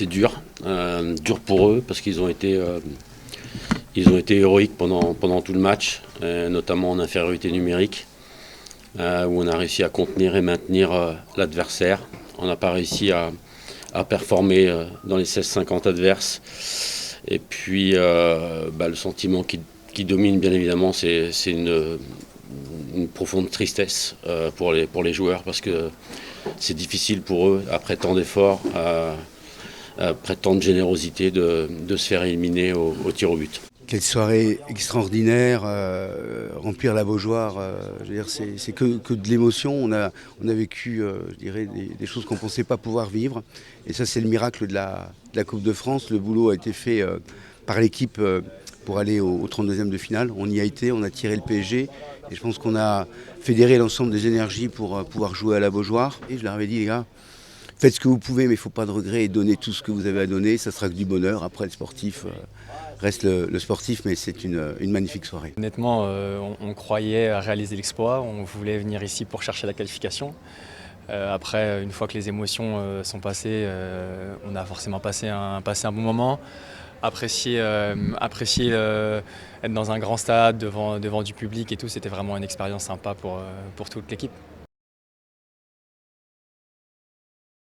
C'est dur pour eux parce ils ont été héroïques pendant tout le match, notamment en infériorité numérique, où on a réussi à contenir et maintenir l'adversaire. On n'a pas réussi à performer dans les 16-50 adverses. Et puis le sentiment qui domine bien évidemment, c'est une profonde tristesse pour les joueurs parce que c'est difficile pour eux, après tant d'efforts, après tant de générosité, de se faire éliminer au tir au but. Quelle soirée extraordinaire, remplir la Beaujoire, je veux dire, c'est que de l'émotion. On a vécu, je dirais, des choses qu'on ne pensait pas pouvoir vivre. Et ça, c'est le miracle de la Coupe de France. Le boulot a été fait par l'équipe pour aller au 32e de finale. On y a été, on a tiré le PSG. Et je pense qu'on a fédéré l'ensemble des énergies pour pouvoir jouer à la Beaujoire. Et je leur avais dit, les gars, faites ce que vous pouvez, mais il ne faut pas de regrets et donnez tout ce que vous avez à donner. Ça sera que du bonheur. Après, le sportif reste le sportif, mais c'est une magnifique soirée. Honnêtement, on croyait réaliser l'exploit. On voulait venir ici pour chercher la qualification. Après, une fois que les émotions sont passées, on a forcément passé un bon moment. Apprécier être dans un grand stade devant du public et tout, c'était vraiment une expérience sympa pour toute l'équipe.